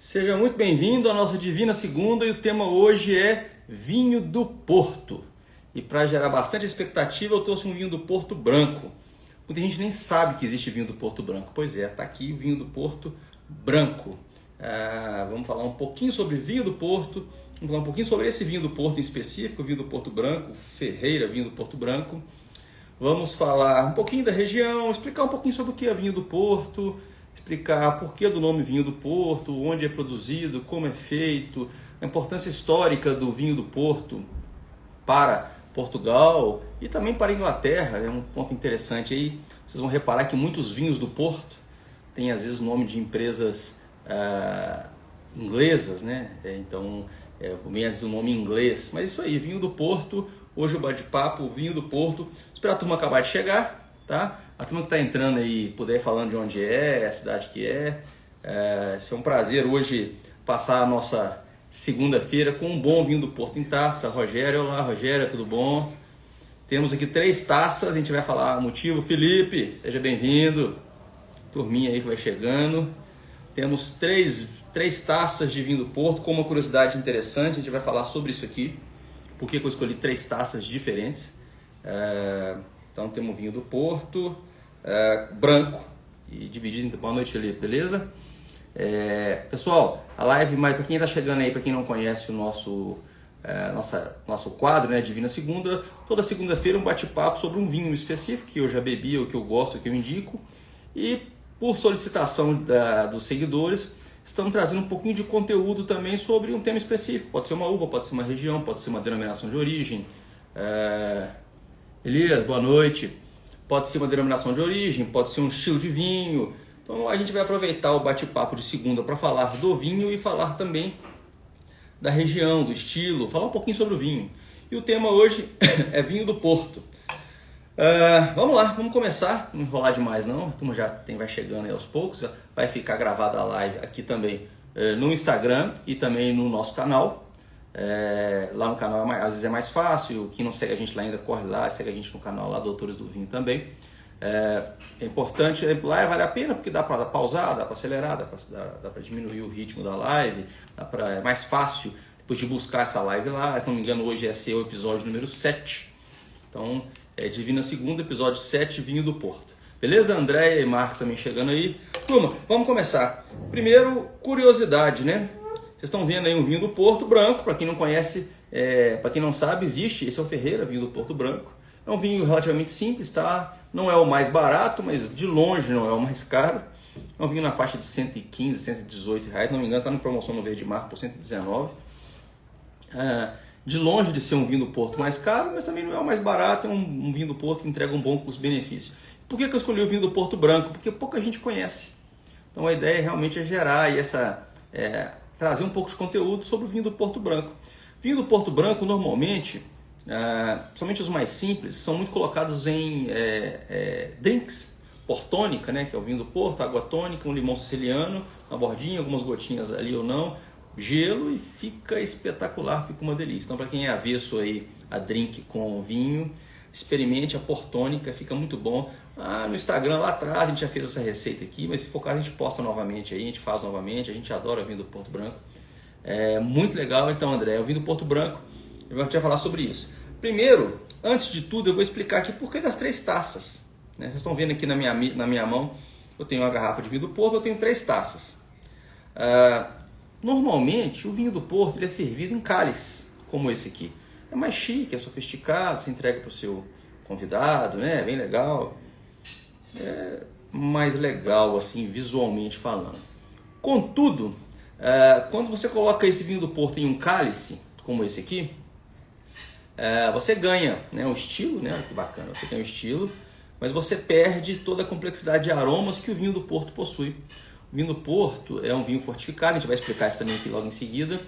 Seja muito bem-vindo à nossa Divina Segunda e o tema hoje é vinho do Porto. E para gerar bastante expectativa, eu trouxe um vinho do Porto branco. Muita gente nem sabe que existe vinho do Porto branco. Pois é, está aqui o vinho do Porto branco. Vamos falar um pouquinho sobre vinho do Porto, vamos falar um pouquinho sobre esse vinho do Porto em específico, o vinho do Porto branco, Ferreira vinho do Porto branco. Vamos falar um pouquinho da região, explicar um pouquinho sobre o que é vinho do Porto, explicar por que do nome vinho do Porto, onde é produzido, como é feito, a importância histórica do vinho do Porto para Portugal e também para a Inglaterra. É um ponto interessante aí. Vocês vão reparar que muitos vinhos do Porto têm às vezes o nome de empresas inglesas, né? Então, às vezes o nome em inglês. Mas isso aí, vinho do Porto. Hoje o bate-papo, vinho do Porto. Espero a turma acabar de chegar, tá? A turma que está entrando aí puder ir falando de onde é, a cidade que é. É um prazer hoje passar a nossa segunda-feira com um bom vinho do Porto em taça. Rogério, olá Rogério, tudo bom? Temos aqui 3 taças, a gente vai falar o motivo. Felipe, seja bem-vindo. Turminha aí que vai chegando. Temos 3 taças de vinho do Porto, com uma curiosidade interessante, a gente vai falar sobre isso aqui. Por que eu escolhi 3 taças diferentes? Então temos o vinho do Porto, branco e dividido em... Boa noite, Felipe, beleza? Pessoal, a live, mas para quem está chegando aí, para quem não conhece o nosso quadro, né, Divina Segunda, toda segunda-feira um bate-papo sobre um vinho específico que eu já bebi, o que eu gosto, o que eu indico. E por solicitação dos seguidores, estamos trazendo um pouquinho de conteúdo também sobre um tema específico. Pode ser uma uva, pode ser uma região, pode ser uma denominação de origem. Elias, boa noite. Pode ser uma denominação de origem, pode ser um estilo de vinho. Então a gente vai aproveitar o bate-papo de segunda para falar do vinho e falar também da região, do estilo, falar um pouquinho sobre o vinho. E o tema hoje é vinho do Porto. Vamos lá, vamos começar. Não enrolar demais não, a turma já vai chegando aí aos poucos. Vai ficar gravada a live aqui também no Instagram e também no nosso canal. Lá no canal às vezes é mais fácil. Quem não segue a gente lá ainda, corre lá, segue a gente no canal lá, Doutores do Vinho também. É importante, lá vale a pena porque dá para pausar, dá para acelerar, dá para diminuir o ritmo da live, é mais fácil depois de buscar essa live lá. Se não me engano, hoje esse é o episódio número 7. Então, Divina Segunda, episódio 7, Vinho do Porto. Beleza? Andréia e Marcos também chegando aí. Turma, vamos começar. Primeiro, curiosidade, né? Vocês estão vendo aí um vinho do Porto branco. Para quem não conhece, para quem não sabe, existe. Esse é o Ferreira, vinho do Porto branco. É um vinho relativamente simples, tá? Não é o mais barato, mas de longe não é o mais caro. É um vinho na faixa de 115, 118 reais. Não me engano, está na promoção no Verde Mar por 119. De longe de ser um vinho do Porto mais caro, mas também não é o mais barato. É um vinho do Porto que entrega um bom custo-benefício. Por que eu escolhi o vinho do Porto branco? Porque pouca gente conhece. Então a ideia realmente é gerar aí trazer um pouco de conteúdo sobre o vinho do Porto branco. Vinho do Porto branco, normalmente, somente os mais simples, são muito colocados em drinks. Portônica, né, que é o vinho do Porto, água tônica, um limão siciliano, uma bordinha, algumas gotinhas ali ou não, gelo, e fica espetacular, fica uma delícia. Então, para quem é avesso aí a drink com vinho, experimente a Portônica, fica muito bom. No Instagram lá atrás a gente já fez essa receita aqui, mas se for caso a gente posta novamente aí, a gente faz novamente. A gente adora o vinho do Porto branco, é muito legal. Então, André, o vinho do Porto branco, a gente vai falar sobre isso. Primeiro, antes de tudo, eu vou explicar aqui por que das 3 taças, né? Vocês estão vendo aqui na minha mão, eu tenho uma garrafa de vinho do Porto, eu tenho 3 taças. Normalmente o vinho do Porto ele é servido em cálices, como esse aqui. É mais chique, é sofisticado, você entrega para o seu convidado, né? É bem legal. É mais legal assim, visualmente falando. Contudo, quando você coloca esse vinho do Porto em um cálice, como esse aqui, você ganha, né, o estilo, né? Olha que bacana, você tem o estilo, mas você perde toda a complexidade de aromas que o vinho do Porto possui. O vinho do Porto é um vinho fortificado, a gente vai explicar isso também aqui logo em seguida.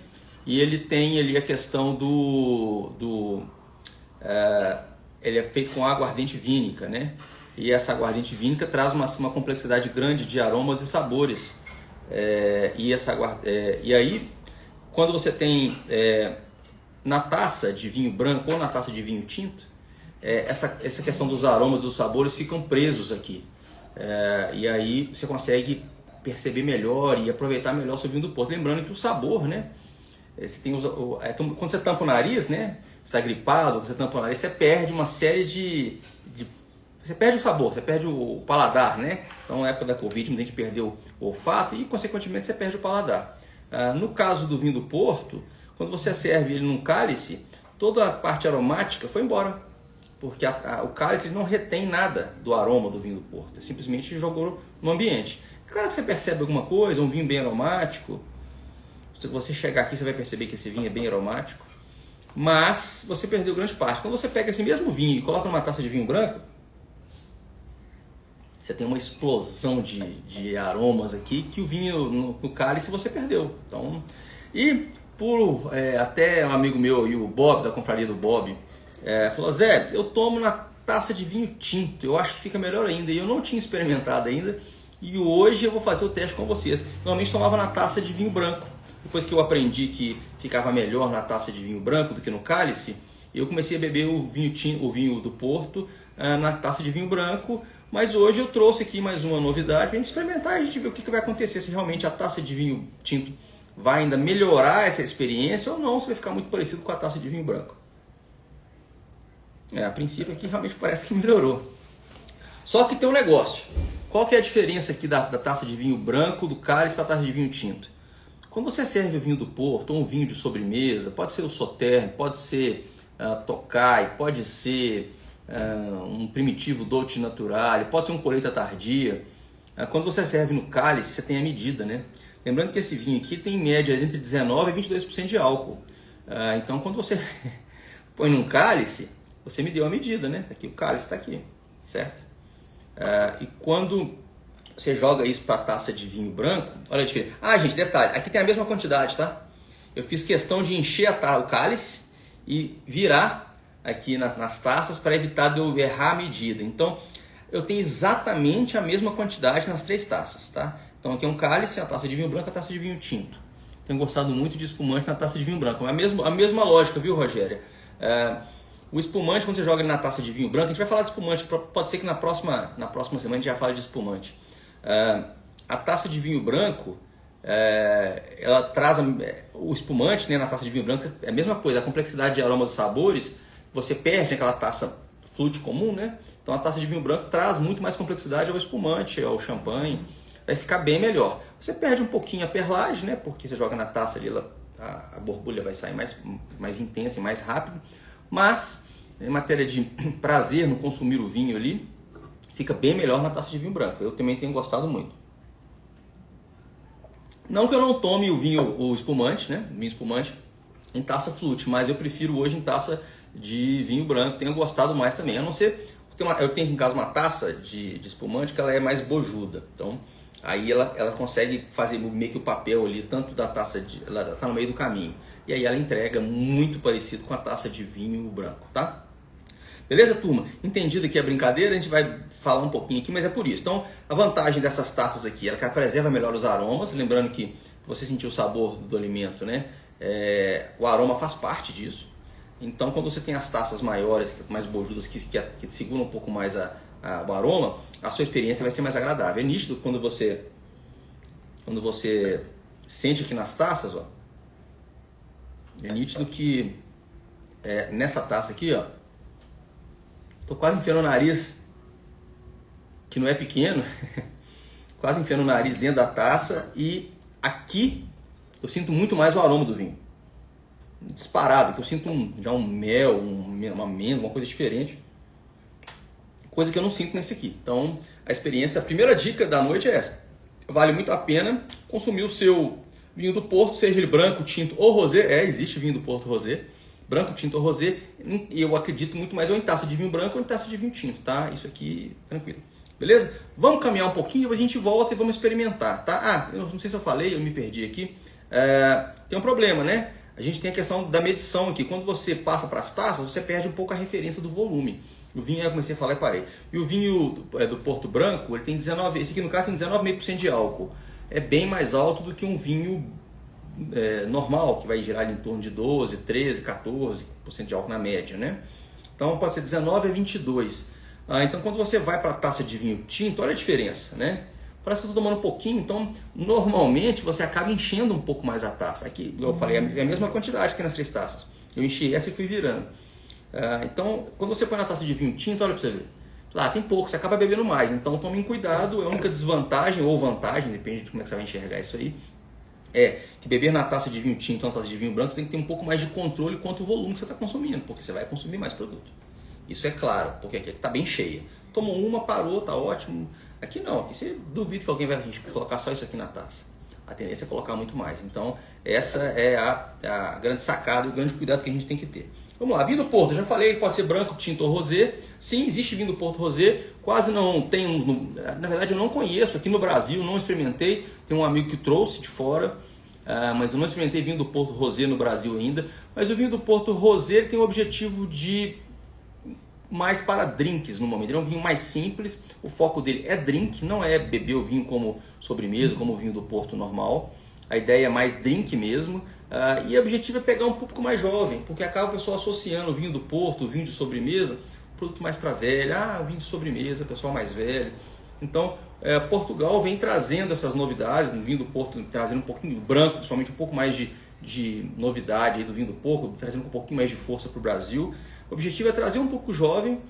E ele tem ali a questão ele é feito com aguardente vínica, né? E essa aguardente vínica traz uma complexidade grande de aromas e sabores. E aí, quando você tem na taça de vinho branco ou na taça de vinho tinto, essa questão dos aromas, dos sabores ficam presos aqui. E aí você consegue perceber melhor e aproveitar melhor o seu vinho do Porto. Lembrando que o sabor, né? Você tem quando você tampa o nariz, né? Você está gripado, você tampa o nariz, você perde uma série você perde o sabor, você perde o paladar, né? Então, na época da Covid, muita gente perdeu o olfato e, consequentemente, você perde o paladar. No caso do vinho do Porto, quando você serve ele num cálice, toda a parte aromática foi embora. Porque o cálice ele não retém nada do aroma do vinho do Porto. Simplesmente jogou no ambiente. Claro que você percebe alguma coisa, um vinho bem aromático. Se você chegar aqui, você vai perceber que esse vinho é bem aromático. Mas você perdeu grande parte. Quando você pega esse mesmo vinho e coloca numa taça de vinho branco, você tem uma explosão de aromas aqui que o vinho no cálice você perdeu. Então, até um amigo meu, e o Bob, da confraria do Bob, falou: Zé, eu tomo na taça de vinho tinto, eu acho que fica melhor ainda. E eu não tinha experimentado ainda, e hoje eu vou fazer o teste com vocês. Normalmente tomava na taça de vinho branco. Depois que eu aprendi que ficava melhor na taça de vinho branco do que no cálice, eu comecei a beber o vinho do Porto na taça de vinho branco. Mas hoje eu trouxe aqui mais uma novidade para a gente experimentar e a gente ver o que vai acontecer, se realmente a taça de vinho tinto vai ainda melhorar essa experiência ou não, se vai ficar muito parecido com a taça de vinho branco. A princípio aqui realmente parece que melhorou. Só que tem um negócio. Qual que é a diferença aqui da taça de vinho branco, do cálice, para a taça de vinho tinto? Quando você serve o vinho do Porto ou um vinho de sobremesa, pode ser o Sauternes, pode ser Tokai, pode ser um primitivo Dolce Naturale, pode ser um colheita tardia. Quando você serve no cálice, você tem a medida, né? Lembrando que esse vinho aqui tem em média entre 19% e 22% de álcool. Então, quando você põe num cálice, você me deu a medida, né? Aqui, o cálice está aqui, certo? E quando você joga isso para a taça de vinho branco, olha a diferença. Gente, detalhe, aqui tem a mesma quantidade, tá? Eu fiz questão de encher o cálice e virar aqui nas taças para evitar de eu errar a medida. Então, eu tenho exatamente a mesma quantidade nas 3 taças, tá? Então, aqui é um cálice, a taça de vinho branco, a taça de vinho tinto. Tenho gostado muito de espumante na taça de vinho branco. É a mesma lógica, viu, Rogério? O espumante, quando você joga ele na taça de vinho branco, a gente vai falar de espumante, pode ser que na próxima semana a gente já fale de espumante. A taça de vinho branco, ela traz o espumante, né, na taça de vinho branco, é a mesma coisa, a complexidade de aromas e sabores, você perde naquela taça flute comum, né? Então a taça de vinho branco traz muito mais complexidade ao espumante, ao champanhe, vai ficar bem melhor. Você perde um pouquinho a perlagem, né? Porque você joga na taça ali, a borbulha vai sair mais intensa e mais rápido, mas em matéria de prazer no consumir o vinho ali, fica bem melhor na taça de vinho branco. Eu também tenho gostado muito. Não que eu não tome o espumante, né? Vinho espumante em taça flute, mas eu prefiro hoje em taça de vinho branco, tenho gostado mais também. A não ser, eu tenho em casa uma taça de espumante que ela é mais bojuda. Então, aí ela consegue fazer meio que o papel ali, tanto da taça, ela está no meio do caminho. E aí ela entrega muito parecido com a taça de vinho branco, tá? Beleza, turma? Entendido aqui a brincadeira, a gente vai falar um pouquinho aqui, mas é por isso. Então, a vantagem dessas taças aqui, ela preserva melhor os aromas, lembrando que você sentir o sabor do alimento, né? O aroma faz parte disso. Então, quando você tem as taças maiores, mais bojudas, que seguram um pouco mais o aroma, a sua experiência vai ser mais agradável. É nítido quando você sente aqui nas taças, ó, é nítido que nessa taça aqui, ó, tô quase enfiando o nariz, que não é pequeno, quase enfiando o nariz dentro da taça, e aqui eu sinto muito mais o aroma do vinho. Disparado, que eu sinto já um mel, uma amêndoa, uma coisa diferente. Coisa que eu não sinto nesse aqui. Então, a primeira dica da noite é essa. Vale muito a pena consumir o seu vinho do Porto, seja ele branco, tinto ou rosé. Existe vinho do Porto rosé. Branco, tinto ou rosé. E eu acredito muito mais ou em taça de vinho branco ou em taça de vinho tinto, tá? Isso aqui, tranquilo. Beleza? Vamos caminhar um pouquinho, depois a gente volta e vamos experimentar, tá? Eu não sei se eu falei, eu me perdi aqui. Tem um problema, né? A gente tem a questão da medição aqui. Quando você passa para as taças, você perde um pouco a referência do volume. O vinho, eu comecei a falar e parei. E o vinho do Porto Branco, ele tem 19%, esse aqui no caso tem 19,5% de álcool. É bem mais alto do que um vinho normal, que vai girar em torno de 12, 13, 14% de álcool na média, né? Então pode ser 19 a 22. Então quando você vai para a taça de vinho tinto, olha a diferença, né? parece que eu estou tomando um pouquinho, então normalmente você acaba enchendo um pouco mais a taça. Aqui, eu falei, é a mesma quantidade que tem nas 3 taças. Eu enchi essa e fui virando. Então, quando você põe na taça de vinho tinto, olha para você ver. Tem pouco, você acaba bebendo mais, então tomem cuidado. A única desvantagem ou vantagem, depende de como é que você vai enxergar isso aí, é que beber na taça de vinho tinto ou na taça de vinho branco, você tem que ter um pouco mais de controle quanto ao volume que você está consumindo, porque você vai consumir mais produto. Isso é claro, porque aqui está bem cheia. Tomou uma, parou, tá ótimo. Aqui não, aqui você duvida que alguém vai colocar só isso aqui na taça. A tendência é colocar muito mais. Então, essa é a grande sacada e o grande cuidado que a gente tem que ter. Vamos lá, vinho do Porto, eu já falei, pode ser branco, tinto ou rosé. Sim, existe vinho do Porto rosé, quase não tem uns, na verdade eu não conheço, aqui no Brasil não experimentei, tem um amigo que trouxe de fora, mas eu não experimentei vinho do Porto rosé no Brasil ainda. Mas o vinho do Porto rosé tem o objetivo de mais para drinks no momento, ele é um vinho mais simples, o foco dele é drink, não é beber o vinho como sobremesa, como o vinho do Porto normal. A ideia é mais drink mesmo. E o objetivo é pegar um público mais jovem, porque acaba o pessoal associando o vinho do Porto, o vinho de sobremesa, produto mais para velho, o vinho de sobremesa, pessoal mais velho. Então, Portugal vem trazendo essas novidades, no vinho do Porto trazendo um pouquinho branco, principalmente um pouco mais de novidade aí do vinho do Porto, trazendo um pouquinho mais de força para o Brasil. O objetivo é trazer um pouco jovem,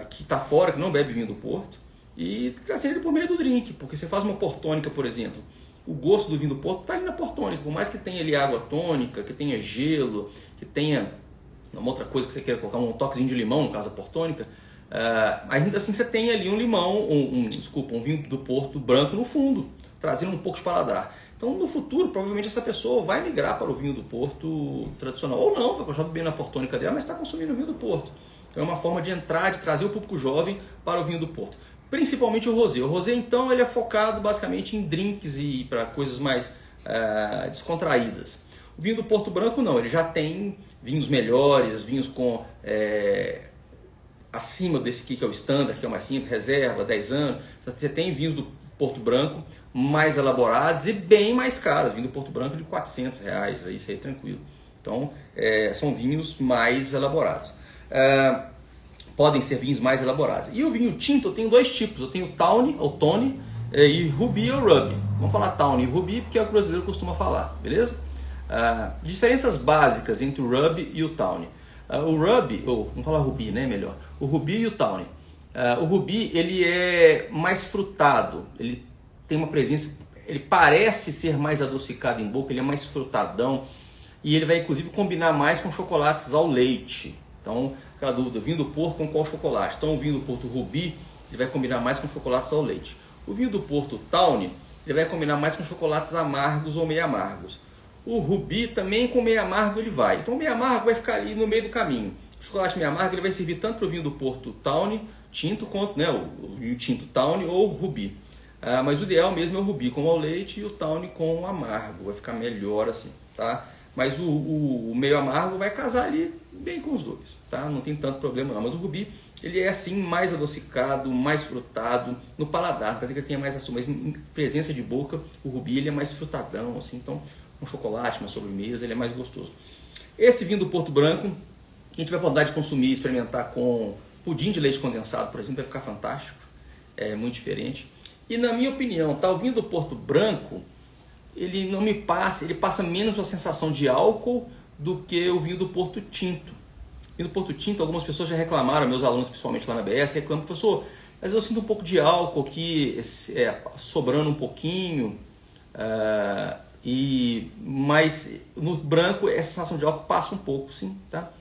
que está fora, que não bebe vinho do Porto, e trazer ele por meio do drink, porque você faz uma portônica, por exemplo, o gosto do vinho do Porto está ali na portônica, por mais que tenha ali água tônica, que tenha gelo, que tenha uma outra coisa que você queira colocar, um toquezinho de limão, no caso da portônica, ainda assim você tem ali um limão, um vinho do Porto branco no fundo, trazendo um pouco de paladar. Então no futuro, provavelmente essa pessoa vai migrar para o vinho do Porto tradicional, ou não, vai continuar bebendo na portônica dela, mas está consumindo o vinho do Porto. Então é uma forma de entrar, de trazer o público jovem para o vinho do Porto. Principalmente o rosé. O rosé, então, ele é focado basicamente em drinks e para coisas mais descontraídas. O vinho do Porto Branco não, ele já tem vinhos melhores, vinhos com acima desse aqui que é o standard, que é o mais simples, reserva, 10 anos. Você tem vinhos do Porto Branco mais elaborados e bem mais caros. Vinho do Porto Branco de R$400, isso aí tranquilo. Então, são vinhos mais elaborados. Podem ser vinhos mais elaborados. E o vinho tinto eu tenho 2 tipos. Eu tenho Tawny ou Tony e Ruby ou Ruby. Vamos falar Tawny e Ruby porque é o que o brasileiro costuma falar, beleza? Diferenças básicas entre o Ruby e o Tawny. O Ruby, ou vamos falar Ruby, né, melhor. O Ruby e o Tawny. O Ruby ele é mais frutado, ele tem uma presença, ele parece ser mais adocicado em boca, ele é mais frutadão e ele vai inclusive combinar mais com chocolates ao leite. Então, aquela dúvida, vinho do Porto com qual chocolate? Então, o vinho do Porto Ruby ele vai combinar mais com chocolates ao leite. O vinho do Porto Tawny ele vai combinar mais com chocolates amargos ou meio amargos. O Ruby também com meio amargo ele vai. Então, o meio amargo vai ficar ali no meio do caminho. O chocolate meio amargo ele vai servir tanto para o vinho do Porto Tawny tinto quanto o vinho tinto Tawny ou Ruby. Mas o ideal mesmo é o Ruby com ao leite e o Tawny com o amargo. Vai ficar melhor assim, tá? Mas o meio amargo vai casar ali bem com os dois, tá? Não tem tanto problema não. Mas o Ruby, ele é assim mais adocicado, mais frutado no paladar. Quer dizer que ele tenha mais açúcar, mas em presença de boca, o Ruby ele é mais frutadão, assim. Então, um chocolate, uma sobremesa, ele é mais gostoso. Esse vinho do Porto Branco, a gente vai poder de consumir, experimentar com pudim de leite condensado, por exemplo, vai ficar fantástico. É muito diferente. E na minha opinião, tá, o vinho do Porto Branco, ele não me passa, ele passa menos uma sensação de álcool do que o vinho do Porto Tinto. O vinho do Porto Tinto, algumas pessoas já reclamaram, meus alunos principalmente lá na BS, reclamam, professor, mas eu sinto um pouco de álcool aqui, sobrando um pouquinho, mas no branco essa sensação de álcool passa um pouco, sim, tá?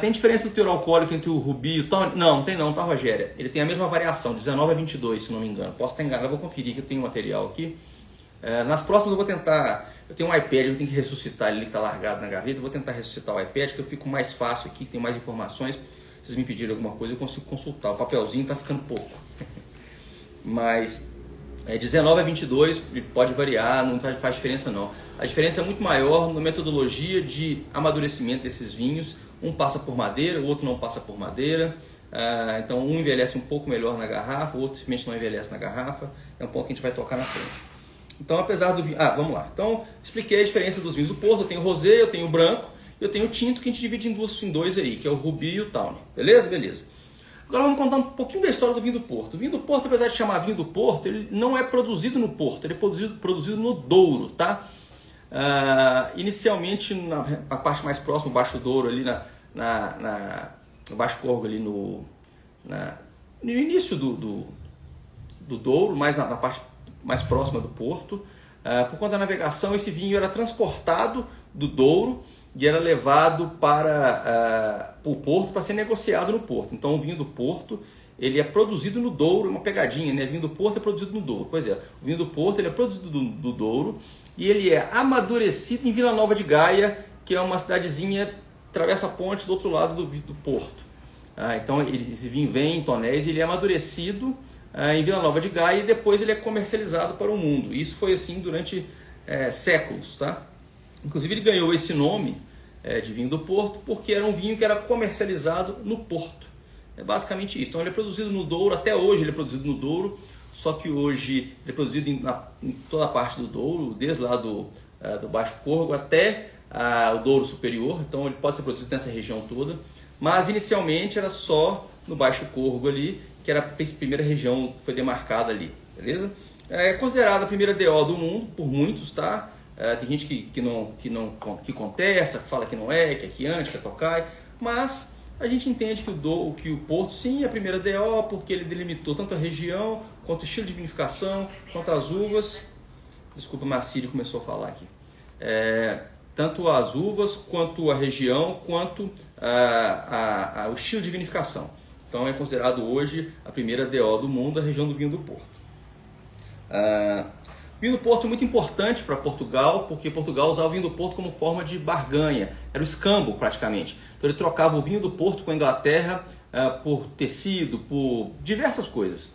Tem diferença do teor alcoólico entre o Ruby e o Tawny? Não tem não, tá, Rogéria? Ele tem a mesma variação, 19 a 22, se não me engano. Posso estar enganado, eu vou conferir que eu tenho um material aqui. Nas próximas eu vou tentar, eu tenho um iPad, eu tenho que ressuscitar ele que está largado na gaveta, eu vou tentar ressuscitar o iPad, que eu fico mais fácil aqui, que tem mais informações. Se vocês me pedirem alguma coisa, eu consigo consultar. O papelzinho está ficando pouco. Mas 19 a 22 pode variar, não faz diferença não. A diferença é muito maior na metodologia de amadurecimento desses vinhos. Um passa por madeira, o outro não passa por madeira. Então um envelhece um pouco melhor na garrafa, o outro simplesmente não envelhece na garrafa. É um ponto que a gente vai tocar na frente. Então, apesar do vinho... vamos lá. Então, expliquei a diferença dos vinhos do Porto. Eu tenho o rosé, eu tenho o branco, eu tenho o tinto, que a gente divide em dois aí, que é o Ruby e o Tawny. Beleza? Beleza. Agora vamos contar um pouquinho da história do vinho do Porto. O vinho do Porto, apesar de chamar vinho do Porto, ele não é produzido no Porto, ele é produzido no Douro, tá? Inicialmente na parte mais próxima, o Baixo Douro, ali no Baixo Córrego, ali no início do Douro, mais na parte mais próxima do Porto. Por conta da navegação, esse vinho era transportado do Douro e era levado para o Porto para ser negociado no Porto. Então o vinho do Porto ele é produzido no Douro, uma pegadinha, né? O vinho do Porto é produzido no Douro. Pois é, o vinho do Porto ele é produzido do Douro e ele é amadurecido em Vila Nova de Gaia, que é uma cidadezinha, atravessa a ponte do outro lado do Porto. Então esse vinho vem em tonéis e ele é amadurecido em Vila Nova de Gaia e depois ele é comercializado para o mundo. Isso foi assim durante séculos, tá? Inclusive ele ganhou esse nome de vinho do Porto porque era um vinho que era comercializado no Porto. É basicamente isso. Então ele é produzido no Douro, até hoje ele é produzido no Douro, só que hoje ele é produzido em toda a parte do Douro, desde lá do Baixo Córrego até o Douro Superior. Então ele pode ser produzido nessa região toda, mas inicialmente era só no Baixo Córrego ali, que era a primeira região que foi demarcada ali, beleza? É considerada a primeira DO do mundo por muitos, tá? Tem gente que contesta, que fala que não é, que é Chianti, que é Tokai, mas a gente entende que o Porto sim é a primeira DO porque ele delimitou tanto a região, quanto o estilo de vinificação, quanto as uvas. Desculpa, Marcílio começou a falar aqui. Tanto as uvas, quanto a região, quanto o estilo de vinificação. Então é considerado hoje a primeira DO do mundo, a região do vinho do Porto. O vinho do Porto é muito importante para Portugal, porque Portugal usava o vinho do Porto como forma de barganha, era o escambo praticamente. Então ele trocava o vinho do Porto com a Inglaterra por tecido, por diversas coisas.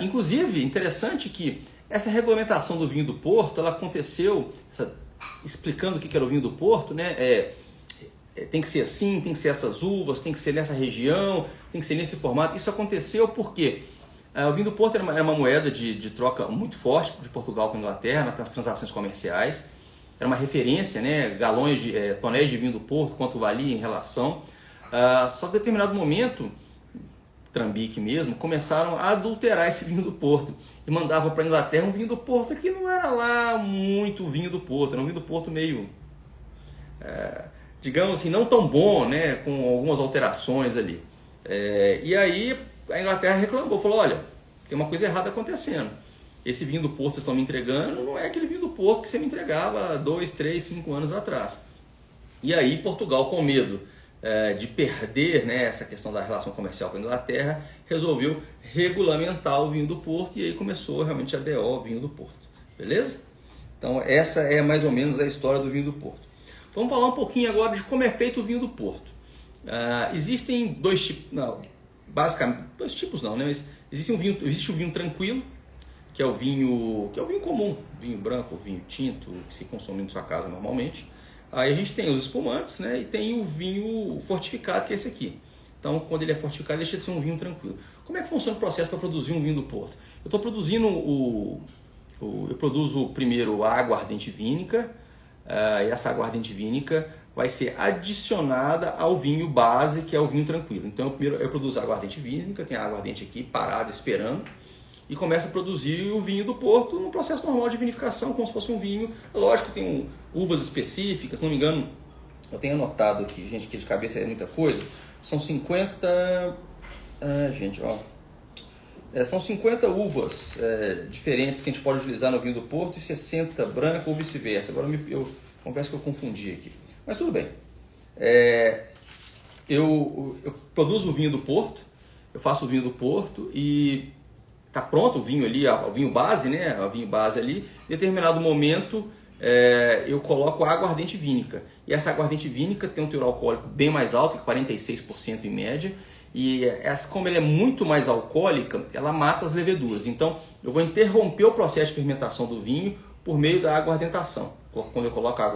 Inclusive, interessante que essa regulamentação do vinho do Porto, ela aconteceu, explicando o que era o vinho do Porto, né? Tem que ser assim, tem que ser essas uvas, tem que ser nessa região, tem que ser nesse formato. Isso aconteceu porque o vinho do Porto era uma moeda de troca muito forte de Portugal com a Inglaterra nas transações comerciais. Era uma referência, né? Galões, tonéis de vinho do Porto, quanto valia em relação. Só que em determinado momento, Trambique mesmo, começaram a adulterar esse vinho do Porto e mandavam para a Inglaterra um vinho do Porto que não era lá muito vinho do Porto, era um vinho do Porto meio, digamos assim, não tão bom, né? Com algumas alterações ali. E aí a Inglaterra reclamou, falou, olha, tem uma coisa errada acontecendo. Esse vinho do Porto que vocês estão me entregando não é aquele vinho do Porto que você me entregava 2, 3, 5 anos atrás. E aí Portugal, com medo de perder, né, essa questão da relação comercial com a Inglaterra, resolveu regulamentar o vinho do Porto e aí começou realmente a DO vinho do Porto. Beleza? Então essa é mais ou menos a história do vinho do Porto. Vamos falar um pouquinho agora de como é feito o vinho do Porto. Existem dois tipos, não, basicamente dois tipos não, né? Mas existe o vinho tranquilo, que é o vinho comum, vinho branco, vinho tinto, que se consome em sua casa normalmente. Aí a gente tem os espumantes, né? E tem o vinho fortificado, que é esse aqui. Então, quando ele é fortificado, deixa de ser um vinho tranquilo. Como é que funciona o processo para produzir um vinho do Porto? Eu estou produzindo eu produzo primeiro a aguardente vínica, e essa aguardente vínica vai ser adicionada ao vinho base, que é o vinho tranquilo. Então, primeiro eu produzo a aguardente vínica, tem a aguardente aqui parada, esperando, e começa a produzir o vinho do Porto no processo normal de vinificação, como se fosse um vinho. Lógico que tem uvas específicas, se não me engano, eu tenho anotado aqui, gente, que de cabeça é muita coisa, são 50... gente, ó... são 50 uvas diferentes que a gente pode utilizar no vinho do Porto e 60 branca ou vice-versa. Agora eu confesso que eu confundi aqui, mas tudo bem. Eu produzo o vinho do Porto, eu faço o vinho do Porto e está pronto o vinho ali, o vinho base, né? O vinho base ali. Em determinado momento eu coloco a aguardente vínica. E essa aguardente vínica tem um teor alcoólico bem mais alto, 46% em média. E como ela é muito mais alcoólica, ela mata as leveduras. Então eu vou interromper o processo de fermentação do vinho por meio da aguardentação. Quando eu coloco a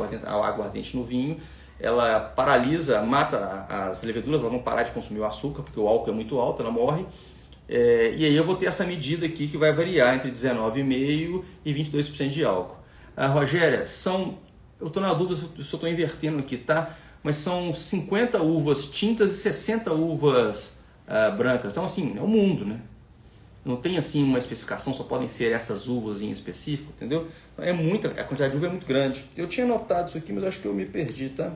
aguardente no vinho, ela paralisa, mata as leveduras, elas vão parar de consumir o açúcar, porque o álcool é muito alto, ela morre. E aí eu vou ter essa medida aqui que vai variar entre 19,5% e 22% de álcool. Rogéria, eu estou na dúvida se eu estou invertendo aqui, tá? Mas são 50 uvas tintas e 60 uvas brancas. Então, assim, é o mundo, né? Não tem assim uma especificação, só podem ser essas uvas em específico, entendeu? Então, a quantidade de uva é muito grande. Eu tinha notado isso aqui, mas acho que eu me perdi, tá?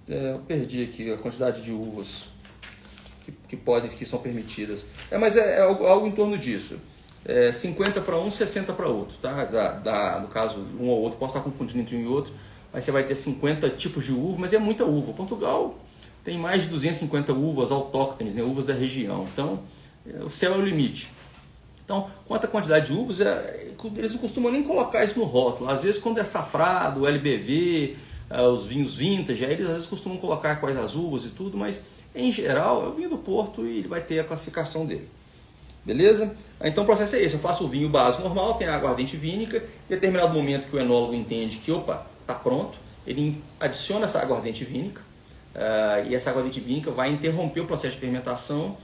Eu perdi aqui a quantidade de uvas que são permitidas. Mas é algo em torno disso. 50 para um, 60 para outro, tá? No caso, um ou outro, posso estar confundindo entre um e outro, mas você vai ter 50 tipos de uva, mas é muita uva. Portugal tem mais de 250 uvas autóctones, né? Uvas da região. Então, o céu é o limite. Então, quanto à quantidade de uvas, eles não costumam nem colocar isso no rótulo. Às vezes, quando é safrado, LBV, os vinhos vintage, aí eles às vezes costumam colocar quais as uvas e tudo, mas em geral é o vinho do Porto e ele vai ter a classificação dele. Beleza? Então o processo é esse, eu faço o vinho base normal, tem a aguardente vínica, em determinado momento que o enólogo entende que, opa, está pronto, ele adiciona essa aguardente vínica, e essa aguardente vínica vai interromper o processo de fermentação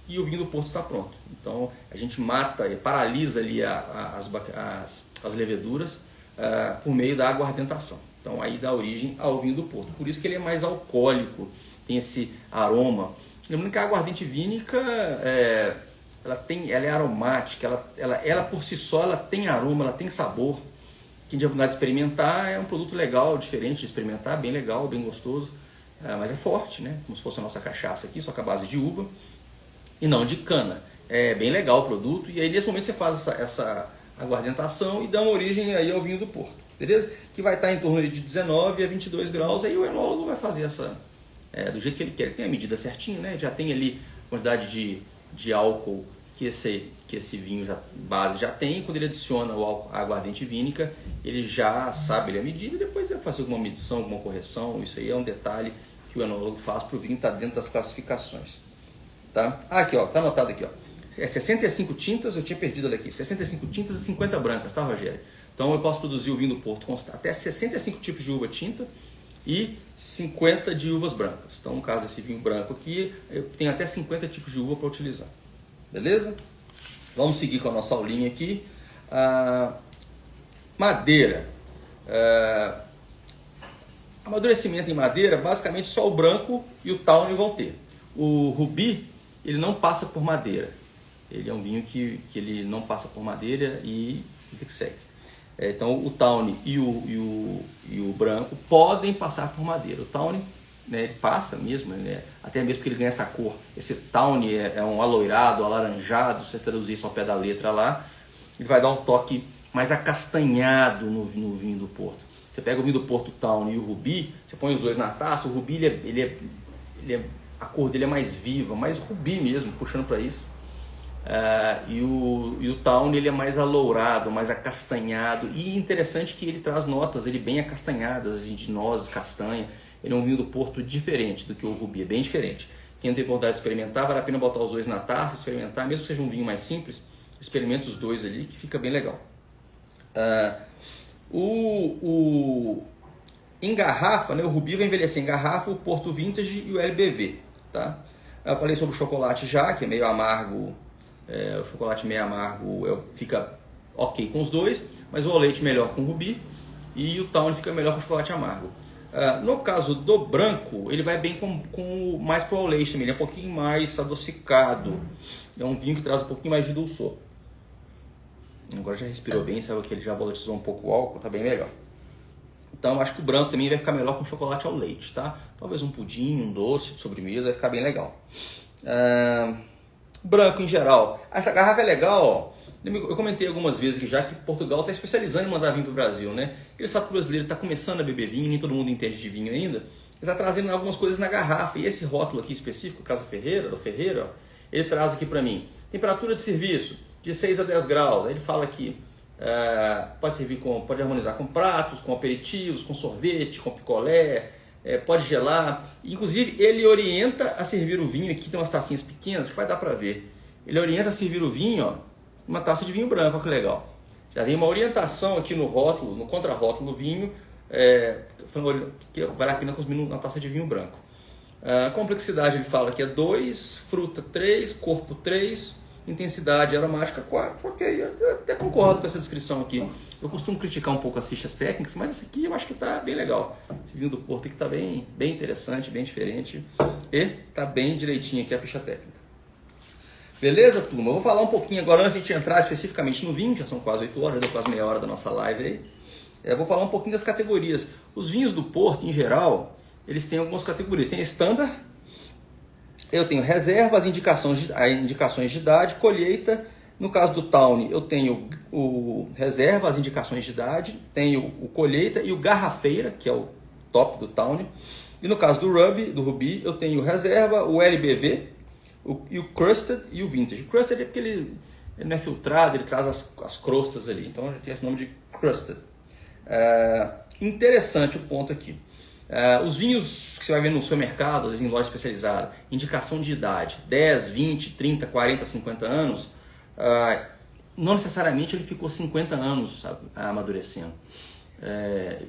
e o vinho do Porto está pronto. Então a gente mata e paralisa ali as leveduras por meio da aguardentação. Então aí dá origem ao vinho do Porto. Por isso que ele é mais alcoólico, tem esse aroma. Lembrando que a aguardente vínica ela é aromática, ela por si só ela tem aroma, ela tem sabor. Quem tiver vontade de experimentar, é um produto legal, diferente de experimentar, bem legal, bem gostoso, mas é forte, né? Como se fosse a nossa cachaça aqui, só com a base de uva e não de cana. É bem legal o produto, e aí nesse momento você faz essa aguardentação e dá uma origem aí ao vinho do Porto, beleza? Que vai estar em torno de 19 a 22 graus, aí o enólogo vai fazer do jeito que ele quer. Ele tem a medida certinha, né? Já tem ali a quantidade de álcool que esse vinho base já tem. Quando ele adiciona a aguardente vínica, ele já sabe a medida e depois deve fazer alguma medição, alguma correção. Isso aí é um detalhe que o enólogo faz para o vinho estar dentro das classificações. Tá? Aqui, ó, tá anotado aqui, ó. 65 tintas, eu tinha perdido aqui, 65 tintas e 50 brancas, tá, Rogério? Então eu posso produzir o vinho do Porto com até 65 tipos de uva tinta e 50 de uvas brancas. Então no caso desse vinho branco aqui, eu tenho até 50 tipos de uva para utilizar. Beleza? Vamos seguir com a nossa aulinha aqui. Madeira. Amadurecimento em madeira, basicamente só o branco e o tawny vão ter. O rubi, ele não passa por madeira. Ele é um vinho que ele não passa por madeira e fica que segue. Então o tawny e o branco podem passar por madeira. O tawny, né, ele passa mesmo, né, até mesmo porque ele ganha essa cor. Esse tawny é um aloirado, alaranjado, se você traduzir isso ao pé da letra lá, ele vai dar um toque mais acastanhado no vinho do Porto. Você pega o vinho do Porto Tawny e o rubi, você põe os dois na taça, o rubi a cor dele é mais viva, mais rubi mesmo, puxando para isso. E o Tawny ele é mais alourado, mais acastanhado, e interessante que ele traz notas bem acastanhadas, de nozes, castanha. Ele é um vinho do Porto diferente do que o rubi, é bem diferente. Quem não tem vontade de experimentar, vale a pena botar os dois na taça, experimentar, mesmo que seja um vinho mais simples, experimenta os dois ali que fica bem legal. Em garrafa, né, o rubi vai envelhecer em garrafa, o Porto Vintage e o LBV. Tá? Eu falei sobre o chocolate já, que é meio amargo. O chocolate meio amargo fica ok com os dois, mas o leite melhor com o rubi e o tawny fica melhor com o chocolate amargo. No caso do branco, ele vai bem mais para o leite também, ele é um pouquinho mais adocicado, é um vinho que traz um pouquinho mais de dulçor. Agora já respirou bem, sabe que ele já volatilizou um pouco o álcool, tá bem melhor. Então acho que o branco também vai ficar melhor com chocolate ao leite, tá? Talvez um pudim, um doce de sobremesa, vai ficar bem legal. Branco em geral. Essa garrafa é legal, ó. Eu comentei algumas vezes que já que Portugal está especializando em mandar vinho para o Brasil, né? Ele sabe que o brasileiro está começando a beber vinho, nem todo mundo entende de vinho ainda. Ele está trazendo algumas coisas na garrafa. E esse rótulo aqui específico, Casa Ferreira, do Ferreira, ó, ele traz aqui para mim. Temperatura de serviço, de 6 a 10 graus. Aí ele fala aqui, pode harmonizar com pratos, com aperitivos, com sorvete, com picolé, pode gelar. Inclusive, ele orienta a servir o vinho. Aqui tem umas tacinhas pequenas, vai dar para ver. Ele orienta a servir o vinho, ó, uma taça de vinho branco, olha que legal. Já tem uma orientação aqui no rótulo, no contrarótulo do vinho, que vale a pena consumir na taça de vinho branco. A complexidade ele fala que é 2, fruta 3, corpo 3, intensidade aromática 4. Ok, eu até concordo com essa descrição aqui. Eu costumo criticar um pouco as fichas técnicas, mas esse aqui eu acho que está bem legal. Esse vinho do Porto aqui está bem interessante, bem diferente e está bem direitinho aqui a ficha técnica. Beleza, turma? Eu vou falar um pouquinho agora, antes de a gente entrar especificamente no vinho, já são quase 8 horas, já deu quase meia hora da nossa live aí. Eu vou falar um pouquinho das categorias. Os vinhos do Porto, em geral, eles têm algumas categorias. Tem standard, eu tenho reserva, as indicações de idade, colheita. No caso do Tawny, eu tenho o reserva, as indicações de idade, tenho o colheita e o garrafeira, que é o top do Tawny. E no caso do Ruby, eu tenho o reserva, o LBV, e o crusted e o vintage. O crusted é porque ele não é filtrado, ele traz as crostas ali. Então ele tem esse nome de crusted. Interessante o ponto aqui. Os vinhos que você vai ver no supermercado, às vezes em loja especializada, indicação de idade, 10, 20, 30, 40, 50 anos, não necessariamente ele ficou 50 anos, sabe, amadurecendo.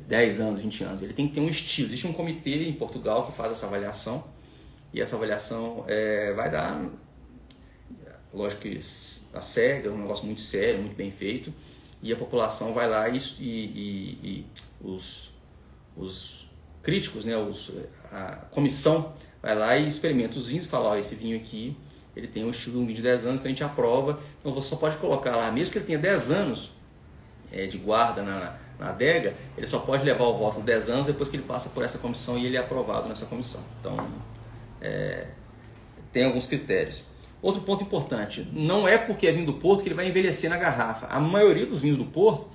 10 anos, 20 anos. Ele tem que ter um estilo. Existe um comitê em Portugal que faz essa avaliação. E essa avaliação vai dar, lógico que a cega, é um negócio muito sério, muito bem feito. E a população vai lá e os críticos, né, a comissão vai lá e experimenta os vinhos e fala, esse vinho aqui, ele tem um estilo de um vinho de 10 anos, então a gente aprova. Então você só pode colocar lá, mesmo que ele tenha 10 anos de guarda na adega, ele só pode levar o rótulo 10 anos depois que ele passa por essa comissão e ele é aprovado nessa comissão. Então, tem alguns critérios. Outro ponto importante, não é porque é vinho do Porto que ele vai envelhecer na garrafa. A maioria dos vinhos do Porto,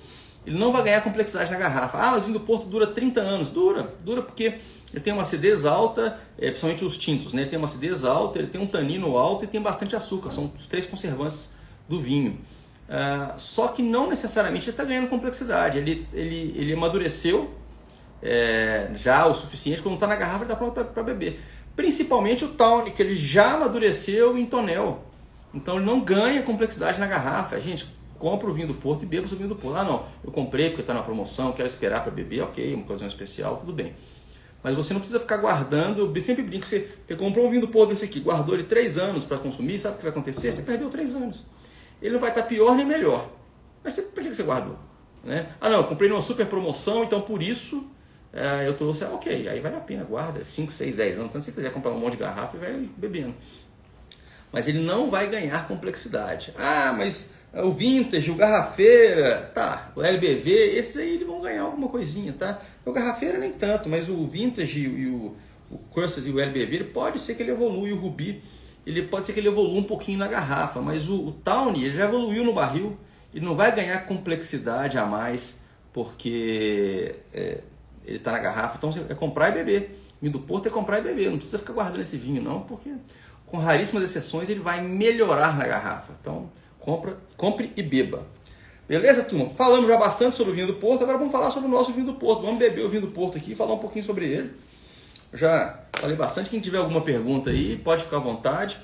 ele não vai ganhar complexidade na garrafa. Mas o vinho do Porto dura 30 anos. Dura porque ele tem uma acidez alta, principalmente os tintos, né? Ele tem uma acidez alta, ele tem um tanino alto e tem bastante açúcar. São os 3 conservantes do vinho. Só que não necessariamente ele está ganhando complexidade. Ele amadureceu já o suficiente, quando está na garrafa ele está pronto para beber. Principalmente o Tawny, que ele já amadureceu em tonel. Então ele não ganha complexidade na garrafa. Gente, compra o vinho do Porto e beba o seu vinho do Porto. Não, eu comprei porque está na promoção, quero esperar para beber, ok, uma ocasião especial, tudo bem. Mas você não precisa ficar guardando, eu sempre brinco, você comprou um vinho do Porto desse aqui, guardou ele 3 anos para consumir, sabe o que vai acontecer? Você perdeu 3 anos. Ele não vai estar pior nem melhor. Mas por que você guardou? Né? Não, eu comprei numa super promoção, então por isso eu trouxe, ok, aí vale a pena, guarda 5, 6, 10 anos, então, se você quiser comprar um monte de garrafa e vai bebendo. Mas ele não vai ganhar complexidade. Mas o vintage, o garrafeira, tá, o LBV, esses aí eles vão ganhar alguma coisinha, tá? O garrafeira nem tanto, mas o vintage e o crusted e o LBV, ele pode ser que ele evolua, e o Ruby, ele pode ser que ele evolua um pouquinho na garrafa, mas o Tawny, ele já evoluiu no barril, ele não vai ganhar complexidade a mais, porque ele está na garrafa. Então é comprar e beber. Vinho do Porto é comprar e beber, não precisa ficar guardando esse vinho não, porque com raríssimas exceções ele vai melhorar na garrafa. Então compre e beba. Beleza, turma? Falamos já bastante sobre o vinho do Porto, agora vamos falar sobre o nosso vinho do Porto. Vamos beber o vinho do Porto aqui e falar um pouquinho sobre ele. Já falei bastante, quem tiver alguma pergunta aí, pode ficar à vontade.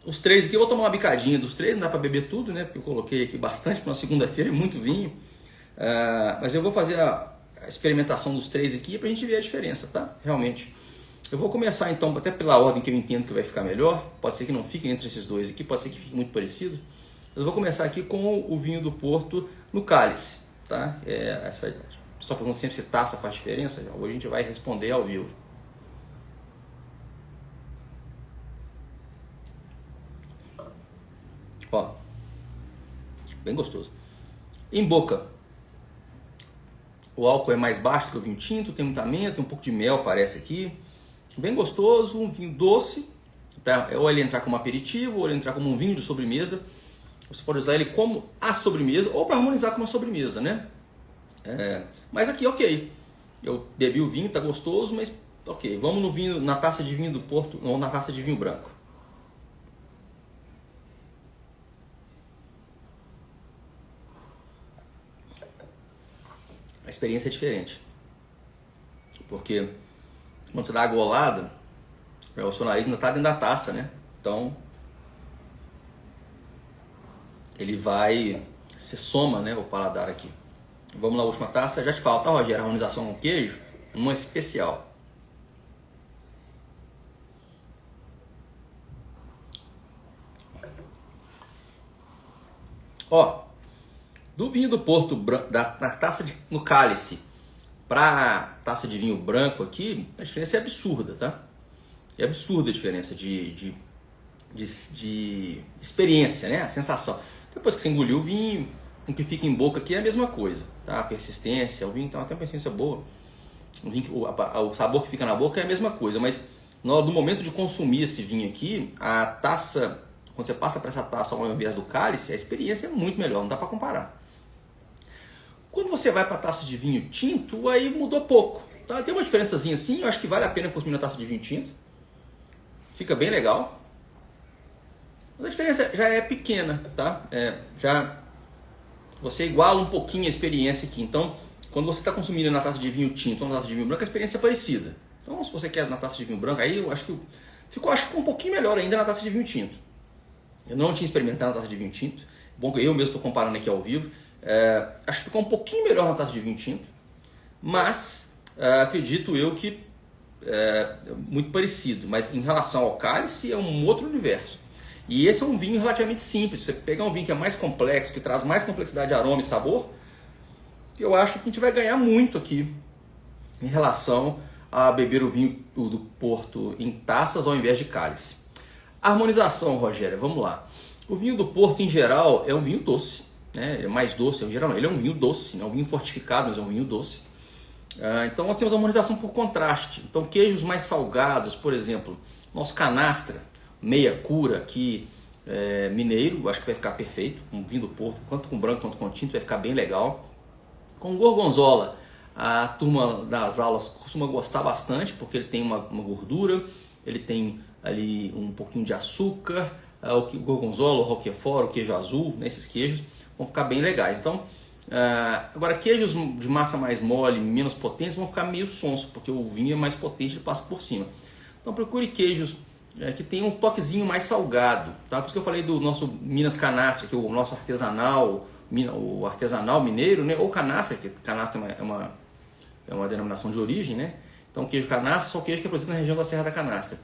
Os 3 aqui, eu vou tomar uma bicadinha dos 3, não dá para beber tudo, né? Porque eu coloquei aqui bastante para uma segunda-feira, muito vinho. Mas eu vou fazer a experimentação dos 3 aqui para a gente ver a diferença, tá? Realmente. Eu vou começar então, até pela ordem que eu entendo que vai ficar melhor. Pode ser que não fique entre esses 2 aqui, pode ser que fique muito parecido. Eu vou começar aqui com o vinho do Porto no cálice, tá? Só pergunto sempre se taça faz diferença. Hoje a gente vai responder ao vivo. Ó, bem gostoso. Em boca, o álcool é mais baixo do que o vinho tinto, tem muita menta, tem um pouco de mel, parece aqui. Bem gostoso, um vinho doce, ou ele entrar como aperitivo, ou ele entrar como um vinho de sobremesa. Você pode usar ele como a sobremesa, ou para harmonizar com uma sobremesa, né? Mas aqui, ok. Eu bebi o vinho, tá gostoso, mas ok. Vamos no vinho, na taça de vinho do Porto, ou na taça de vinho branco. A experiência é diferente. Porque quando você dá a golada, o seu nariz ainda está dentro da taça, né? Então, ele vai, se soma, né, o paladar aqui. Vamos na última taça. Já te falo, tá, Rogério? A harmonização com queijo, uma especial. Ó, do vinho do Porto, da taça no cálice para taça de vinho branco aqui, a diferença é absurda, tá? É absurda a diferença de experiência, né? A sensação. Depois que você engoliu o vinho, o que fica em boca aqui é a mesma coisa, tá? A persistência, o vinho tem até uma persistência boa. O sabor que fica na boca é a mesma coisa, mas no momento de consumir esse vinho aqui, a taça, quando você passa para essa taça ao invés do cálice, a experiência é muito melhor, não dá para comparar. Quando você vai para a taça de vinho tinto, aí mudou pouco, tá? Tem uma diferençazinha assim, eu acho que vale a pena consumir na taça de vinho tinto. Fica bem legal. Mas a diferença já é pequena, tá? Já você iguala um pouquinho a experiência aqui. Então, quando você está consumindo na taça de vinho tinto ou na taça de vinho branco, a experiência é parecida. Então, se você quer na taça de vinho branco, aí eu acho que ficou um pouquinho melhor ainda na taça de vinho tinto. Eu não tinha experimentado na taça de vinho tinto. Bom que eu mesmo estou comparando aqui ao vivo. Acho que ficou um pouquinho melhor na taça de vinho tinto. Mas acredito eu que muito parecido. Mas em relação ao cálice, é um outro universo. E esse é um vinho relativamente simples. Se você pegar um vinho que é mais complexo, que traz mais complexidade de aroma e sabor, eu acho que a gente vai ganhar muito aqui em relação a beber o vinho do Porto em taças ao invés de cálice. Harmonização, Rogério, vamos lá. O vinho do Porto, em geral, é um vinho doce, né? Ele é mais doce, em geral, ele é um vinho doce, não é um vinho fortificado, mas é um vinho doce. Então nós temos harmonização por contraste. Então queijos mais salgados, por exemplo, nosso canastra, meia cura aqui, mineiro, acho que vai ficar perfeito, com vinho do Porto, tanto com branco quanto com tinto, vai ficar bem legal. Com gorgonzola, a turma das aulas costuma gostar bastante, porque ele tem uma gordura, ele tem ali um pouquinho de açúcar, o gorgonzola, o roquefort, o queijo azul, né, esses queijos vão ficar bem legais. Então, agora queijos de massa mais mole, menos potentes, vão ficar meio sonso, porque o vinho é mais potente, ele passa por cima. Então procure queijos que tem um toquezinho mais salgado, tá? Por isso que eu falei do nosso Minas Canastra, que é o nosso artesanal, o artesanal mineiro, né? Ou canastra, que canastra é uma denominação de origem, né? Então queijo canastra, só queijo que é produzido na região da Serra da Canastra.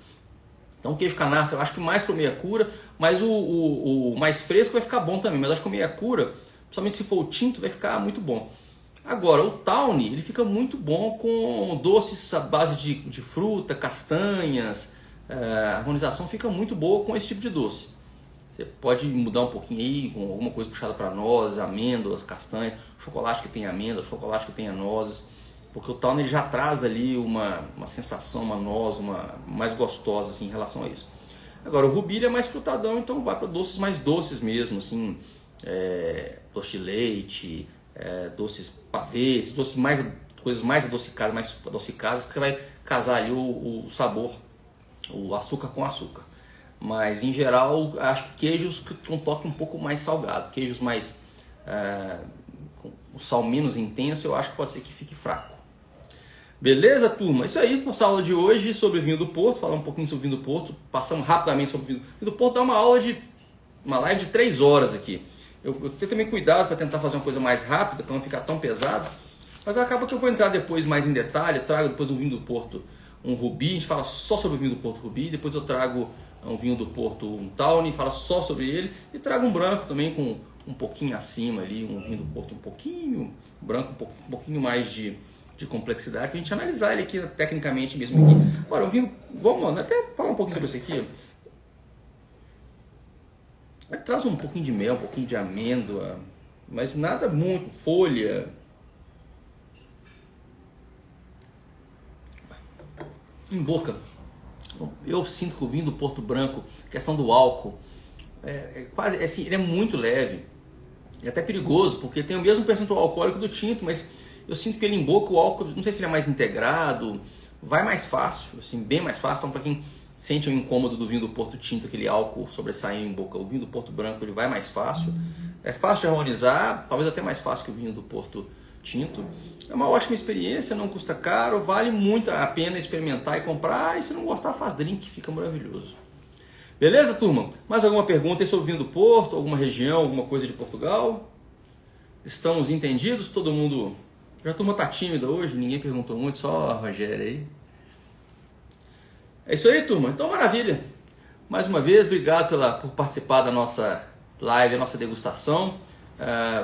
Então queijo canastra eu acho que mais para o meia cura, mas o mais fresco vai ficar bom também, mas acho que o meia cura, principalmente se for o tinto, vai ficar muito bom. Agora, o Tawny, ele fica muito bom com doces à base de fruta, castanhas. A harmonização fica muito boa com esse tipo de doce. Você pode mudar um pouquinho aí, com alguma coisa puxada para nozes, amêndoas, castanhas, chocolate que tem amêndoas, chocolate que tenha nozes, porque o Tawny ele já traz ali uma sensação, uma noz, mais gostosa assim, em relação a isso. Agora, o Rubi é mais frutadão, então vai para doces mais doces mesmo, assim, doce de leite, doces pavês, coisas mais adocicadas, que você vai casar ali o sabor, o açúcar com açúcar. Mas em geral, acho que queijos com um toque um pouco mais salgado, queijos mais com o sal menos intenso, eu acho que pode ser que fique fraco. Beleza, turma? Isso aí, nossa aula de hoje sobre o vinho do Porto, falar um pouquinho sobre o vinho do Porto, passamos rapidamente sobre o vinho do Porto, dá uma live de 3 horas aqui. Eu tenho também cuidado para tentar fazer uma coisa mais rápida, para não ficar tão pesado, mas acaba que eu vou entrar depois mais em detalhe, eu trago depois um vinho do Porto, um Rubi, a gente fala só sobre o vinho do Porto Rubi, depois eu trago um vinho do Porto, um Tawny, fala só sobre ele, e trago um branco também com um pouquinho acima ali, um vinho do Porto um pouquinho branco, um pouquinho mais de complexidade, para a gente analisar ele aqui tecnicamente mesmo aqui. Agora, o vinho, vamos até falar um pouquinho sobre isso aqui. Ele traz um pouquinho de mel, um pouquinho de amêndoa, mas nada muito, folha. Em boca, eu sinto que o vinho do Porto Branco, questão do álcool, quase assim, ele é muito leve. É até perigoso, porque tem o mesmo percentual alcoólico do tinto, mas eu sinto que ele em boca, o álcool, não sei se ele é mais integrado, vai mais fácil, assim, bem mais fácil. Então, para quem sente o incômodo do vinho do Porto Tinto, aquele álcool sobressaindo em boca, o vinho do Porto Branco ele vai mais fácil. É fácil de harmonizar, talvez até mais fácil que o vinho do Porto Tinto. É uma ótima experiência, não custa caro, vale muito a pena experimentar e comprar. E se não gostar, faz drink, fica maravilhoso. Beleza, turma? Mais alguma pergunta aí sobre o vinho do Porto, alguma região, alguma coisa de Portugal? Estamos entendidos? Todo mundo... Já a turma tá tímida hoje, ninguém perguntou muito, só a Rogéria aí. É isso aí, turma. Então, maravilha. Mais uma vez, obrigado por participar da nossa live, a nossa degustação.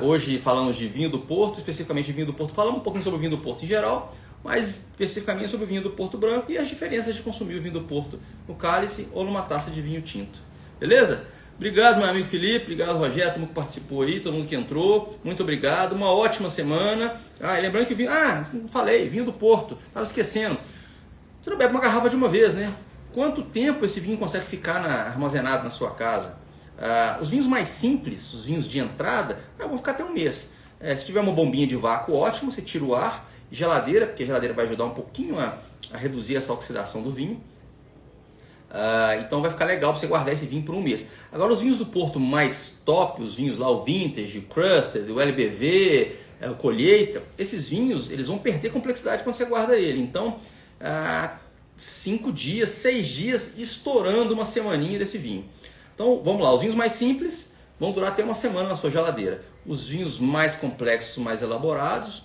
Hoje falamos de vinho do Porto, especificamente de vinho do Porto. Falamos um pouquinho sobre o vinho do Porto em geral, mas especificamente sobre o vinho do Porto Branco e as diferenças de consumir o vinho do Porto no cálice ou numa taça de vinho tinto. Beleza? Obrigado, meu amigo Felipe. Obrigado, Rogério, todo mundo que participou aí, todo mundo que entrou. Muito obrigado. Uma ótima semana. E lembrando que o vinho... não falei, vinho do Porto. Estava esquecendo. Você não bebe uma garrafa de uma vez, né? Quanto tempo esse vinho consegue ficar armazenado na sua casa? Os vinhos mais simples, os vinhos de entrada, vão ficar até um mês. Se tiver uma bombinha de vácuo, ótimo, você tira o ar, geladeira, porque a geladeira vai ajudar um pouquinho a reduzir essa oxidação do vinho. Então vai ficar legal para você guardar esse vinho por um mês. Agora os vinhos do Porto mais top, os vinhos lá, o Vintage, o Crusted, o LBV, o Colheita, esses vinhos eles vão perder complexidade quando você guarda ele. Então 5 dias, 6 dias, estourando uma semaninha desse vinho. Então vamos lá, os vinhos mais simples vão durar até uma semana na sua geladeira. Os vinhos mais complexos, mais elaborados,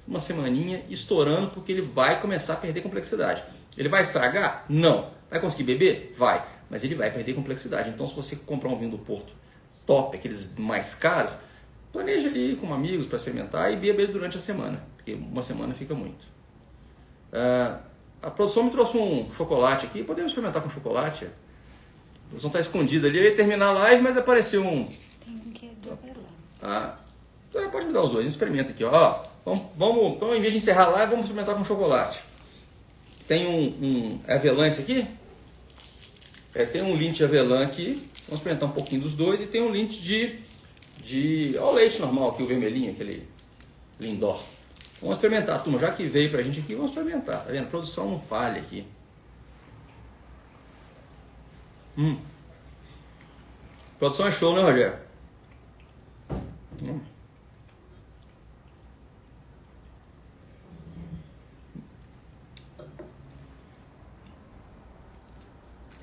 uma semaninha estourando, porque ele vai começar a perder complexidade. Ele vai estragar? Não. Vai conseguir beber? Vai. Mas ele vai perder complexidade. Então se você comprar um vinho do Porto top, aqueles mais caros, planeja ali com amigos para experimentar e beba ele durante a semana, porque uma semana fica muito. A produção me trouxe um chocolate aqui, podemos experimentar com chocolate? A produção está escondida ali, eu ia terminar a live, mas apareceu um... Tem um que é do avelã. Pode me dar os dois, a gente experimenta aqui. Ó. Então, em vez de encerrar a live, vamos experimentar com chocolate. Tem um avelã esse aqui? Tem um Lindt de avelã aqui, vamos experimentar um pouquinho dos dois. E tem um Lindt olha o leite normal aqui, o vermelhinho, aquele Lindor. Vamos experimentar, turma, já que veio pra gente aqui, vamos experimentar. Tá vendo? A produção não falha aqui. Produção é show, né, Rogério?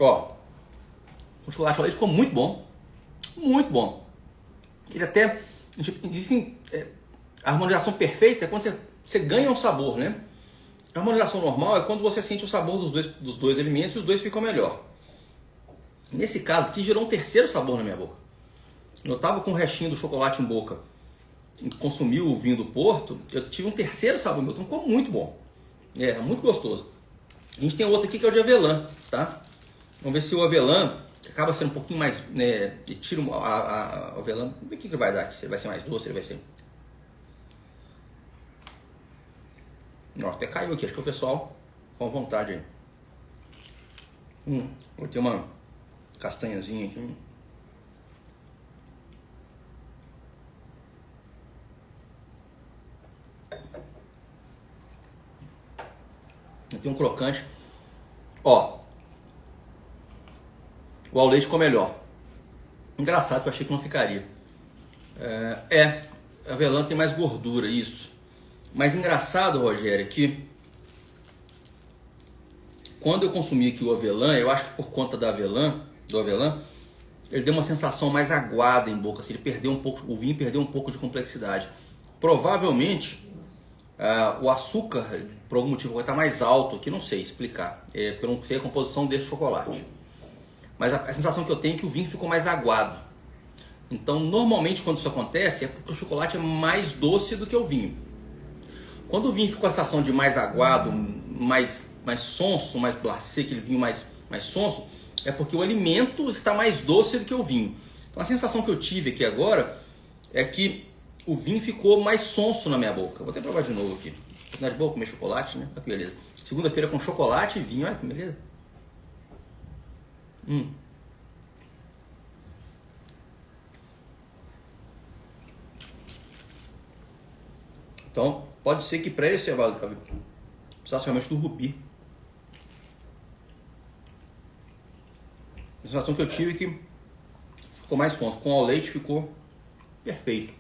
Ó, o chocolate ao leite ficou muito bom. Muito bom. Ele até... Existem... A harmonização perfeita é quando você ganha um sabor, né? A harmonização normal é quando você sente o sabor dos dois alimentos e os dois ficam melhor. Nesse caso aqui, gerou um terceiro sabor na minha boca. Eu estava com o restinho do chocolate em boca e consumi o vinho do Porto, eu tive um terceiro sabor meu, então ficou muito bom. Muito gostoso. A gente tem outro aqui que é o de avelã, tá? Vamos ver se o avelã, que acaba sendo um pouquinho mais... tira a avelã, o que ele vai dar aqui? Se ele vai ser mais doce, ele vai ser... Até caiu aqui, acho que o pessoal com vontade aí. Vou ter uma castanhazinha aqui. Tem um crocante. Ó, o ao leite ficou melhor. Engraçado que eu achei que não ficaria. A avelã tem mais gordura, isso. Mas engraçado, Rogério, que quando eu consumi aqui o avelã, eu acho que por conta do avelã, ele deu uma sensação mais aguada em boca, assim, ele perdeu um pouco, o vinho perdeu um pouco de complexidade. Provavelmente o açúcar, por algum motivo, vai estar mais alto aqui, não sei explicar, porque eu não sei a composição desse chocolate. Mas a sensação que eu tenho é que o vinho ficou mais aguado. Então, normalmente, quando isso acontece, é porque o chocolate é mais doce do que o vinho. Quando o vinho fica com a sensação de mais aguado, mais sonso, mais glacê, aquele vinho mais sonso, é porque o alimento está mais doce do que o vinho. Então, a sensação que eu tive aqui agora é que o vinho ficou mais sonso na minha boca. Vou até provar de novo aqui. Não é de boa comer chocolate, né? Que beleza. Segunda-feira com chocolate e vinho, olha que beleza. Então, pode ser que para esse precisasse realmente do rubi. A sensação que eu tive é que ficou mais sonso. Com ao leite ficou perfeito.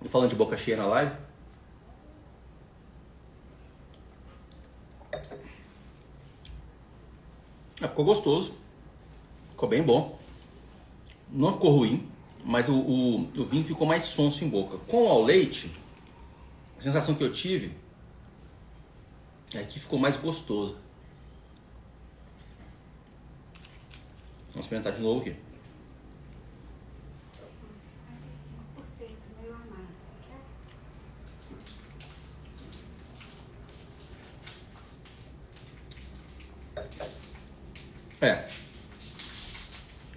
E falando de boca cheia na live, ficou gostoso. Ficou bem bom. Não ficou ruim, mas o vinho ficou mais sonso em boca. Com ao leite, a sensação que eu tive é que ficou mais gostoso. Vamos experimentar de novo aqui.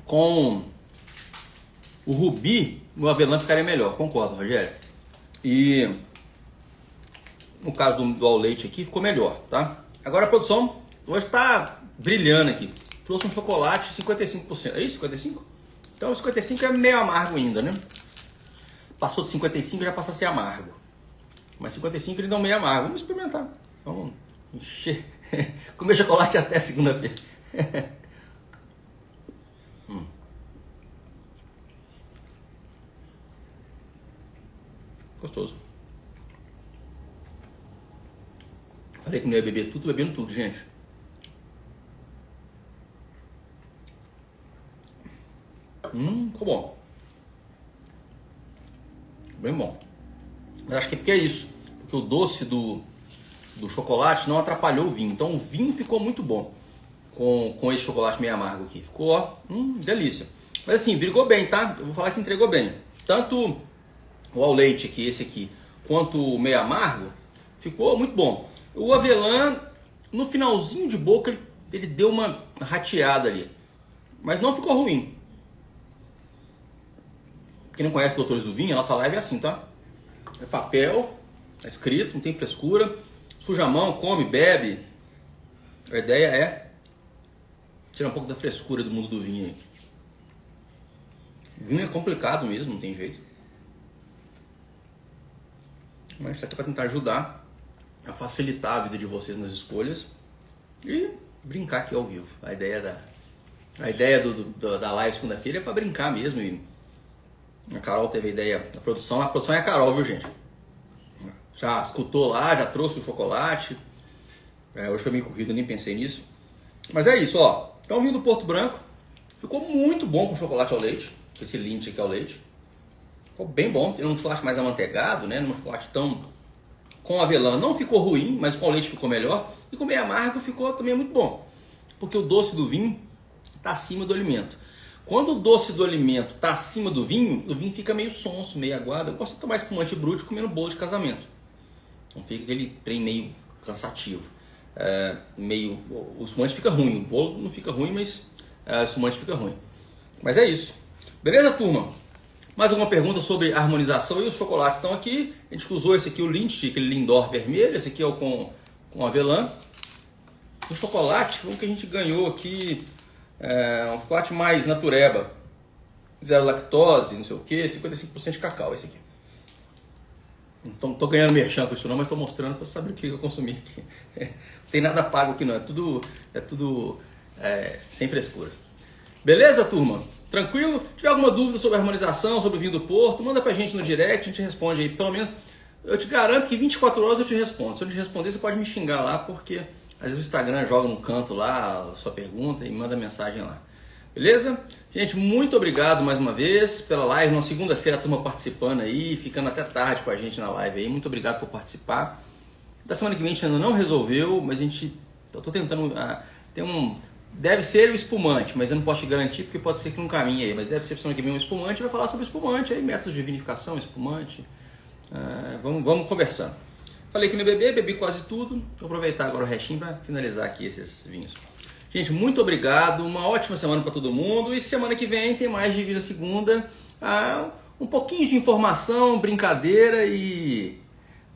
Com o Rubi, o avelã ficaria melhor, concordo, Rogério. E no caso do ao leite aqui, ficou melhor, tá? Agora a produção hoje tá brilhando aqui. Trouxe um chocolate 55%. É isso, 55%? Então 55% é meio amargo ainda, né? Passou de 55% já passa a ser amargo. Mas 55% ele dá um meio amargo. Vamos experimentar. Vamos encher. Comer chocolate até segunda-feira. Gostoso. Falei que não ia beber tudo, tô bebendo tudo, gente. Ficou bom. Bem bom. Mas acho que é porque é isso. Porque o doce do chocolate não atrapalhou o vinho. Então o vinho ficou muito bom com esse chocolate meio amargo aqui. Ficou, ó, delícia. Mas assim, brigou bem, tá? Eu vou falar que entregou bem. Tanto o ao leite aqui, esse aqui, quanto o meio amargo, ficou muito bom. O avelã, no finalzinho de boca, ele deu uma rateada ali. Mas não ficou ruim. Quem não conhece Doutores do Vinho, a nossa live é assim, tá? É papel, é escrito, não tem frescura. Suja a mão, come, bebe. A ideia é tirar um pouco da frescura do mundo do vinho aí. O vinho é complicado mesmo, não tem jeito. Mas está aqui para tentar ajudar a facilitar a vida de vocês nas escolhas e brincar aqui ao vivo. A ideia da live segunda-feira é para brincar mesmo. E a Carol teve a ideia da produção. A produção é a Carol, viu, gente? Já escutou lá, já trouxe o chocolate. Hoje foi meio corrido, nem pensei nisso. Mas é isso, ó. Então o vinho do Porto Branco ficou muito bom com chocolate ao leite. Esse Lindt aqui ao leite. Ficou bem bom, tem um chocolate mais amanteigado, né? Um chocolate tão com avelã não ficou ruim, mas com leite ficou melhor. E com meio amargo ficou também muito bom. Porque o doce do vinho está acima do alimento. Quando o doce do alimento está acima do vinho, o vinho fica meio sonso, meio aguado. Eu gosto de tomar espumante brute comendo bolo de casamento. Então fica aquele trem meio cansativo. O espumante fica ruim, o bolo não fica ruim, mas o espumante fica ruim. Mas é isso. Beleza, turma? Mais alguma pergunta sobre harmonização? E os chocolates estão aqui. A gente usou esse aqui, o Lindt, aquele Lindor vermelho. Esse aqui é o com avelã. O chocolate, o que a gente ganhou aqui, um chocolate mais natureba. Zero lactose, não sei o que, 55% de cacau esse aqui. Não tô ganhando merchan com isso não, mas estou mostrando para saber o que eu consumi aqui. Não tem nada pago aqui não, é tudo sem frescura. Beleza, turma? Tranquilo? Se tiver alguma dúvida sobre a harmonização, sobre o vinho do Porto, manda pra gente no direct, a gente responde aí. Pelo menos, eu te garanto que 24 horas eu te respondo. Se eu te responder, você pode me xingar lá, porque às vezes o Instagram joga no canto lá a sua pergunta e manda mensagem lá. Beleza? Gente, muito obrigado mais uma vez pela live. Na segunda-feira a turma participando aí, ficando até tarde com a gente na live aí. Muito obrigado por participar. Da semana que vem a gente ainda não resolveu, mas eu tô tentando... Deve ser o espumante, mas eu não posso te garantir porque pode ser que não caminhe aí. Mas deve ser semana que vem um espumante, vai falar sobre espumante, aí métodos de vinificação, espumante. Vamos conversando. Falei que não bebi quase tudo. Vou aproveitar agora o restinho para finalizar aqui esses vinhos. Gente, muito obrigado. Uma ótima semana para todo mundo. E semana que vem tem mais de Vida Segunda. Um pouquinho de informação, brincadeira e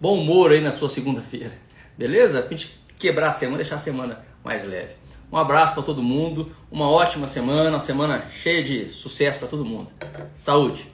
bom humor aí na sua segunda-feira. Beleza? Pra gente quebrar a semana, deixar a semana mais leve. Um abraço para todo mundo, uma ótima semana, uma semana cheia de sucesso para todo mundo. Saúde!